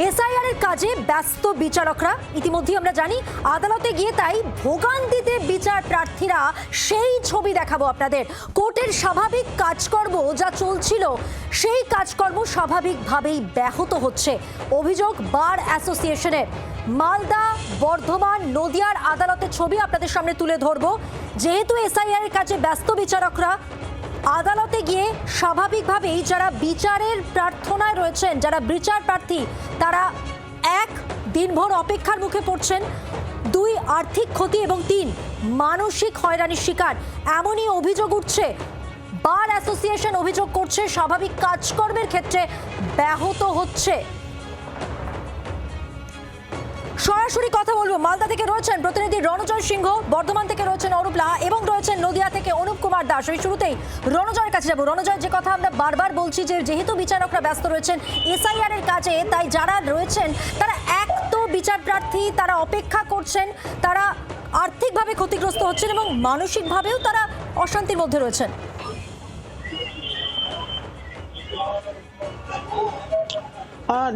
SIR এর কাজে ব্যস্ত বিচারকরা। ইতিমধ্যে আমরা জানি আদালতে গিয়ে তাই ভোগান্তিতে বিচার প্রার্থীরা, সেই ছবি দেখাবো আপনাদের। কোর্টের স্বাভাবিক কাজকর্ম যা চলছিল সেই কাজকর্ম স্বাভাবিকভাবেই ব্যাহত হচ্ছে। অভিযোগ বার অ্যাসোসিয়েশনের। মালদা, বর্ধমান, নদিয়ার আদালতের ছবি আপনাদের সামনে তুলে ধরবো। যেহেতু এসআইআর এর কাজে ব্যস্ত বিচারকরা, আদালতে গিয়ে স্বাভাবিকভাবেই যারা বিচারের প্রার্থনায় রয়েছেন, যারা বিচার প্রার্থী, তারা 1 দিনভর অপেক্ষার মুখে পড়ছেন, 2 আর্থিক ক্ষতি এবং 3 মানসিক হয়রানির শিকার। এমনই অভিযোগ উঠছে। বার অ্যাসোসিয়েশন অভিযোগ করছে স্বাভাবিক কাজকর্মের ক্ষেত্রে ব্যাহত হচ্ছে। সরাসরি কথা বলবো। মালদা থেকে রয়েছেন প্রতিনিধি রণজয় সিংহ, বর্ধমান থেকে রয়েছেন অরূপ লাহা এবং রয়েছেন নদিয়া থেকে অনুপ কুমার দাস। আমি শুরুতেই রণজয়ের কাছে যাবো। রণজয়, যে কথা আমরা বারবার বলছি যে যেহেতু বিচারকরা ব্যস্ত রয়েছেন এসআইআর এর কাজে, তাই যারা রয়েছেন তারা এক তো বিচার প্রার্থী, তারা অপেক্ষা করছেন, তারা আর্থিকভাবে ক্ষতিগ্রস্ত হচ্ছেন এবং মানসিকভাবেও তারা অশান্তির মধ্যে রয়েছেন।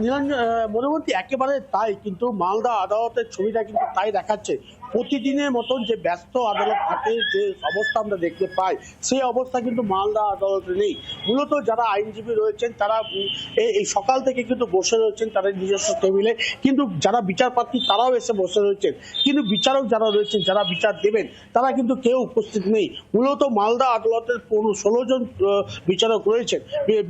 নিরঞ্জন, মনোবর্তী একেবারে তাই। কিন্তু মালদা আদালতের ছবিটা কিন্তু তাই দেখাচ্ছে। প্রতিদিনের মতন যে ব্যস্ত আদালত থাকে, যে অবস্থা আমরা দেখতে পাই, সেই অবস্থা কিন্তু মালদা আদালতে নেই। মূলত যারা আইনজীবী রয়েছেন তারা এই সকাল থেকে কিন্তু বসে রয়েছেন তাদের নিজস্ব টেবিলে, কিন্তু যারা বিচারপ্রার্থী তারাও এসে বসে রয়েছেন, কিন্তু বিচারক যারা রয়েছেন, যারা বিচার দেবেন, তারা কিন্তু কেউ উপস্থিত নেই। মূলত মালদা আদালতের 16 জন বিচারক রয়েছেন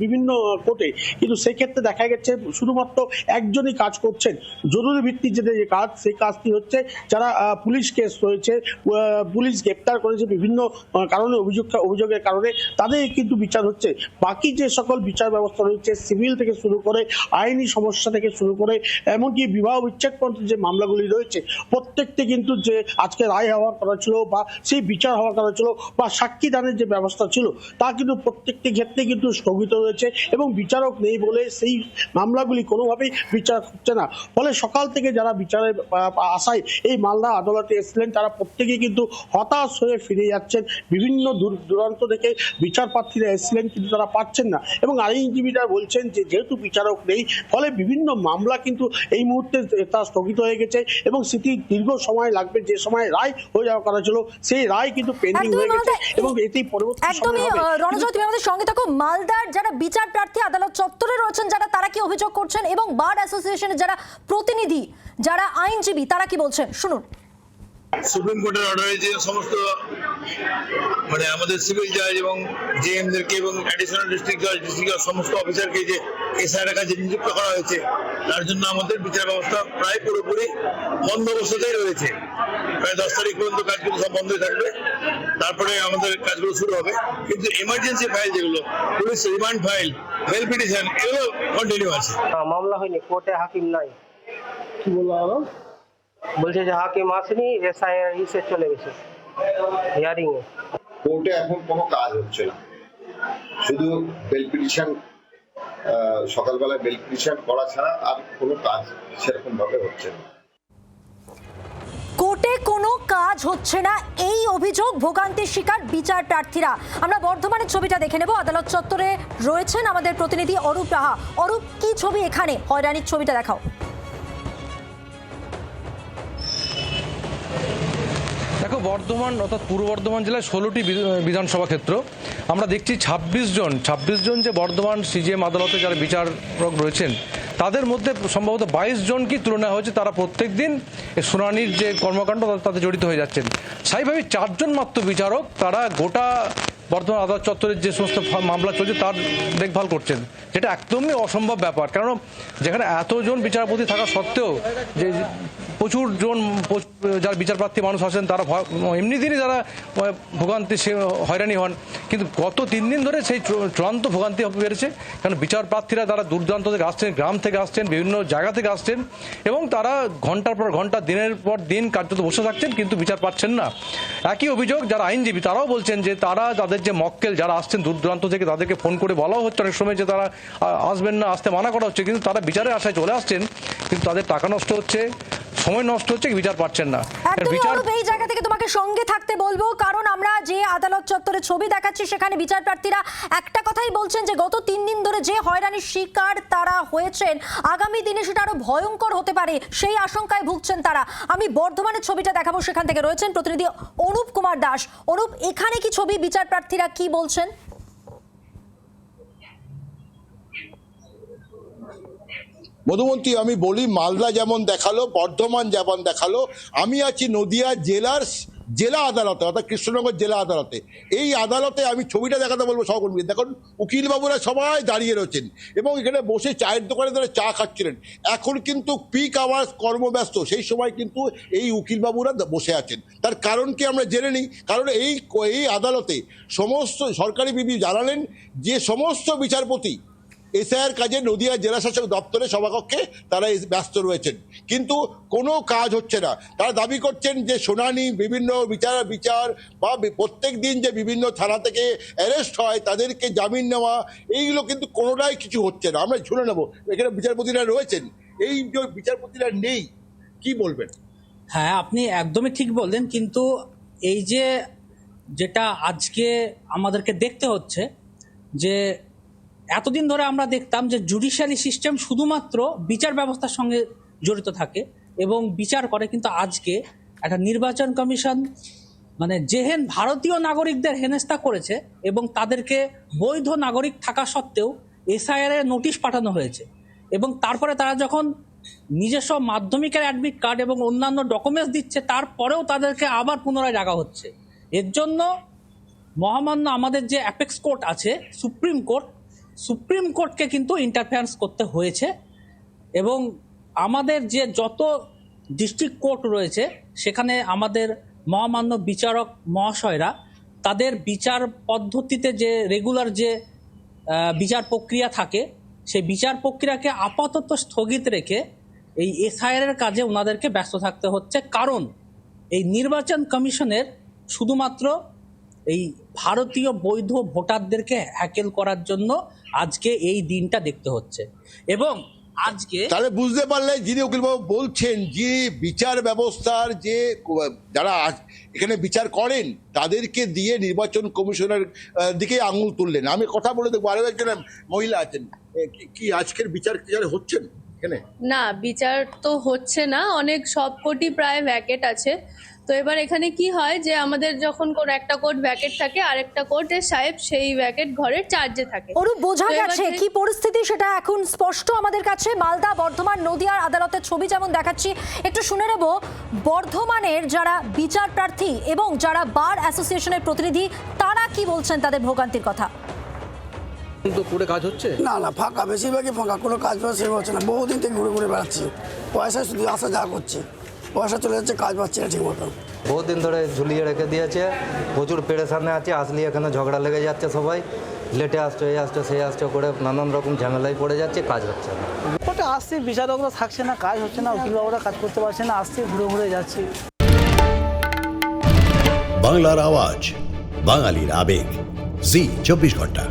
বিভিন্ন কোর্টে, কিন্তু সেক্ষেত্রে দেখা গেছে শুধুমাত্র একজনই কাজ করছেন। জরুরি ভিত্তিতে যে কাজ, সেই কাজটি হচ্ছে যারা পুলিশ কেস রয়েছে, পুলিশ গ্রেপ্তার করেছে বিভিন্ন কারণে, অভিযোগের কারণে, তাদের কিন্তু বিচার হচ্ছে। বাকি যে সকল বিচার ব্যবস্থা রয়েছে, সিভিল থেকে শুরু করে আইনি সমস্যা থেকে শুরু করে এমনকি বিবাহ বিচ্ছেদ পর্যন্ত যে মামলাগুলি রয়েছে, প্রত্যেকটি কিন্তু যে আজকে রায় হওয়ার কথা ছিল বা সেই বিচার হওয়ার কথা ছিল বা সাক্ষী দানের যে ব্যবস্থা ছিল, তা কিন্তু প্রত্যেকটি ক্ষেত্রে কিন্তু স্থগিত রয়েছে এবং বিচারক নেই বলে সেই মামলাগুলি কোনোভাবেই বিচার হচ্ছে না। ফলে সকাল থেকে যারা বিচারের আশায় এই মালদা আদালতে এসেছিলেন, তারা প্রত্যেকেই কিন্তু হতাশ হয়ে ফিরে যাচ্ছেন। বিভিন্ন দূরান্ত থেকে বিচার প্রার্থীরা এসেছিলেন, কিন্তু তারা পাচ্ছেন না। এবং আইনজীবীরা বলছেন যে যেহেতু বিচারক নেই, ফলে বিভিন্ন মামলা কিন্তু এই মুহূর্তে তা স্থগিত হয়ে গেছে এবং সেটি দীর্ঘ সময় লাগবে। যে সময় রায় হয়ে যাওয়ার কথা ছিল, সেই রায় কিন্তু পেন্ডিং হয়ে গেছে এবং এটি পরবর্তী সময় হবে। রণজয়, তুমি আমাদের সঙ্গে থাকো। মালদার যারা বিচার প্রার্থী আদালত চত্বরে রয়েছেন, যারা, তারা কি অভিযোগ করছেন এবং বার অ্যাসোসিয়েশনের যারা প্রতিনিধি, যারা আইনজীবী, তারা কি বলছেন শুনুন। সুপ্রিম কোর্টের অর্ডারে যে সমস্ত আমাদের সিভিল জাজ এবং জেএমদেরকে এবং অ্যাডিশনাল ডিস্ট্রিক্ট জাজ সমস্ত অফিসারকে যে এসআইআর কাজে নিযুক্ত করা হয়েছে, তার জন্য আমাদের বিচার ব্যবস্থা প্রায় পুরোপুরি বন্ধ অবস্থাতেই রয়েছে। প্রায় 10 তারিখ পর্যন্ত কাজগুলো সব বন্ধই থাকবে, তারপরে আমাদের কাজগুলো শুরু হবে। কিন্তু এমার্জেন্সি ফাইল যেগুলো, police remand file, bail petition, এগুলো কন্টিনিউ আছে। মামলা হয়নি, কোর্টে হাকিম নাই। কি বলবো আরো? বলছে যে হাকিম আসেনি, এসআইআর ইসে চলে গেছে হিয়ারিং এ। কোর্টে এখন কোনো কাজ হচ্ছে না, শুধু বেল পিটিশন, সকালবেলা বেল পিটিশন করা ছাড়া আর কোনো কাজ সেরকম ভাবে হচ্ছে না। কোর্টে কোনো কাজ হচ্ছে না, এই অভিযোগ ভোগান্তির শিকার বিচার প্রার্থীরা। আমরা বর্ধমানের ছবিটা দেখে নেব। আদালত চত্বরে রয়েছেন আমাদের প্রতিনিধি অরূপ লাহা। অরূপ, কি ছবি এখানে? হয়রানির ছবিটা দেখাও। দেখো, বর্ধমান অর্থাৎ পূর্ব বর্ধমান জেলায় 16টি বিধানসভা ক্ষেত্র। আমরা দেখছি 26 জন যে বর্ধমান সিজিএম আদালতে যারা বিচারক রয়েছেন, তাদের মধ্যে সম্ভবত 22 জনকে তুলনা হয়েছে তারা প্রত্যেক দিন শুনানির যে কর্মকাণ্ড তাতে জড়িত হয়ে যাচ্ছেন। স্বাভাবিকভাবে 4 জন মাত্র বিচারক তারা গোটা বর্ধমান আদালত চত্বরের যে সমস্ত মামলা চলছে তার দেখভাল করছেন, যেটা একদমই অসম্ভব ব্যাপার। কারণ যেখানে এতজন বিচারপতি থাকা সত্ত্বেও যে প্রচুর জন যারা বিচারপ্রার্থী মানুষ আছেন, তারা এমনি দিনই যারা ভোগান্তি হয়রানি হন, কিন্তু গত 3 দিন ধরে সেই চূড়ান্ত ভোগান্তি বেড়েছে। কারণ বিচারপ্রার্থীরা তারা দূর দূরান্ত থেকে আসছেন, গ্রাম থেকে আসছেন, বিভিন্ন জায়গা থেকে আসছেন এবং তারা ঘন্টার পর ঘন্টা, দিনের পর দিন কার্যত বসে থাকছেন, কিন্তু বিচার পাচ্ছেন না। একই অভিযোগ যারা আইনজীবী, তারাও বলছেন যে তারা তাদের যে মক্কেল যারা আসছেন দূর দূরান্ত থেকে, তাদেরকে ফোন করে বলাও হচ্ছে অনেক সময় যে তারা আসবেন না, আসতে মানা করা হচ্ছে, কিন্তু তারা বিচারের আশায় চলে আসছেন, কিন্তু তাদের টাকা নষ্ট হচ্ছে, সময় নষ্ট হচ্ছে, বিচার পাচ্ছেন না। একদমই অনুপ, এই জায়গা থেকে তোমাকে সঙ্গে থাকতে বলবো, কারণ আমরা যে আদালত চত্বরে ছবি দেখাচ্ছি সেখানে বিচার প্রার্থীরা একটা কথাই বলছেন যে গত 3 দিন ধরে যে হয়রানির শিকার তারা হয়েছেন, আগামী দিনে সেটা আরো ভয়ঙ্কর হতে পারে সেই আশঙ্কায় ভুগছেন তারা। আমি বর্ধমানের ছবিটা দেখাবো, সেখান থেকে রয়েছেন প্রতিনিধি অনুপ কুমার দাস। অনুপ, এখানে কি ছবি, বিচার প্রার্থীরা কি বলছেন? মধুমন্তী, আমি বলি মালদা যেমন দেখালো, বর্ধমান যেমন দেখালো, আমি আছি নদিয়া জেলা আদালতে, অর্থাৎ কৃষ্ণনগর জেলা আদালতে। এই আদালতে আমি ছবিটা দেখাতে বলবো সহকর্মীদের। দেখুন, উকিল বাবুরা সবাই দাঁড়িয়ে রয়েছেন এবং এখানে বসে চায়ের দোকানে ধরে চা খাচ্ছিলেন। এখন কিন্তু পিক আওয়ার্স, কর্মব্যস্ত, সেই সময় কিন্তু এই উকিল বাবুরা বসে আছেন। তার কারণ কি আমরা জেনে নিই। কারণ এই আদালতে সমস্ত সরকারি বিধি জানালেন যে সমস্ত বিচারপতি এসআইআর কাজে নদিয়া জেলা শাসক দপ্তরে সভাকক্ষে তারা ব্যস্ত রয়েছেন, কিন্তু কোনো কাজ হচ্ছে না। তারা দাবি করছেন যে শুনানি, বিভিন্ন বিচার বা প্রত্যেক দিন যে বিভিন্ন থানা থেকে অ্যারেস্ট হয়, তাদেরকে জামিন নেওয়া, এইগুলো কিন্তু কোনোটাই কিছু হচ্ছে না। আমরা শুনে নেব, এখানে বিচারপতিরা রয়েছেন, এই যে বিচারপতিরা নেই, কি বলবেন? হ্যাঁ, আপনি একদমই ঠিক বললেন, কিন্তু এই যেটা আজকে আমাদেরকে দেখতে হচ্ছে যে এতদিন ধরে আমরা দেখতাম যে জুডিশিয়ারি সিস্টেম শুধুমাত্র বিচার ব্যবস্থার সঙ্গে জড়িত থাকে এবং বিচার করে, কিন্তু আজকে একটা নির্বাচন কমিশন মানে যেহেন ভারতীয় নাগরিকদের হেনস্থা করেছে এবং তাদেরকে বৈধ নাগরিক থাকা সত্ত্বেও এসআইআর এর নোটিশ পাঠানো হয়েছে এবং তারপরে তারা যখন নিজস্ব মাধ্যমিকের অ্যাডমিট কার্ড এবং অন্যান্য ডকুমেন্টস দিচ্ছে, তারপরেও তাদেরকে আবার পুনরায় ডাকা হচ্ছে। এর জন্য মহামান্য আমাদের যে অ্যাপেক্স কোর্ট আছে, সুপ্রিম কোর্টকে কিন্তু ইন্টারফারেন্স করতে হয়েছে এবং আমাদের যে যত ডিস্ট্রিক্ট কোর্ট রয়েছে সেখানে আমাদের মহামান্য বিচারক মহাশয়রা তাদের বিচার পদ্ধতিতে যে রেগুলার যে বিচার প্রক্রিয়া থাকে, সেই বিচার প্রক্রিয়াকে আপাতত স্থগিত রেখে এই এসআইআর এর কাজে ওনাদেরকে ব্যস্ত থাকতে হচ্ছে। কারণ এই নির্বাচন কমিশনের শুধুমাত্র এই ভারতীয় বৈধ ভোটারদেরকে হ্যাকেল করার জন্য আজকে এই দিনটা দেখতে হচ্ছে। এবং আজকে তাহলে বুঝতে পারলে যিনি উকিলবাবু বলছেন যে বিচার ব্যবস্থার যে যারা এখানে বিচার করেন তাদেরকে দিয়ে নির্বাচন কমিশনের দিকে আঙুল তুললেন। আমি কথা বলে দেখবো, আরো একজন মহিলা আছেন, কি আজকের বিচার হচ্ছেন এখানে? না, বিচার তো হচ্ছে না, অনেক সবকটি প্রায় ভ্যাকেট আছে। তো এবার এখানে কি হয় যে আমাদের যখন কোন একটা কোর্ট ভ্যাকেট থাকে, আরেকটা কোর্টের সাহেব সেই ভ্যাকেট ঘরের চার্জে থাকে। ওরূপ বোঝা গেছে কি পরিস্থিতি সেটা এখন স্পষ্ট আমাদের কাছে। মালদা, বর্ধমান, নদিয়ার আদালতের ছবি যেমন দেখাচ্ছি, একটু শুনে নেব বর্ধমানের যারা বিচার প্রার্থী এবং যারা বার অ্যাসোসিয়েশনের প্রতিনিধি, তারা কি বলছেন তাদের ভোগান্তির কথা। কিন্তু পুরো কাজ হচ্ছে না, ফাঁকা, বেশিরভাগই ফাঁকা, কোনো কাজ সেরকম হচ্ছে না। বহুদিন থেকে ঘুরে ঘুরে বেড়াচ্ছি, পয়সা শুধু আসা যা করছে, পয়সা চলে যাচ্ছে, কাজ পাচ্ছি না ঠিক মতো। বহুত দিন ধরে ঝুলিয়ে রেখে দিয়েছে, প্রচুর পেরেশানে আছে। আসলে এখানে ঝগড়া লেগে যাচ্ছে, সবাই লেটে আসছে, এই আসছে, সেই আসছে করে নানান রকম ঝামেলায় পড়ে যাচ্ছে, কাজ হচ্ছে না। ওটা আসছে, বিচারকরা থাকছে না, কাজ হচ্ছে না, উকিল বাবুরা কাজ করতে পারছে না, আসছে, ঘুরে ঘুরে যাচ্ছে। বাংলার আওয়াজ, বাঙালির আবেগ, জি 24 ঘন্টা।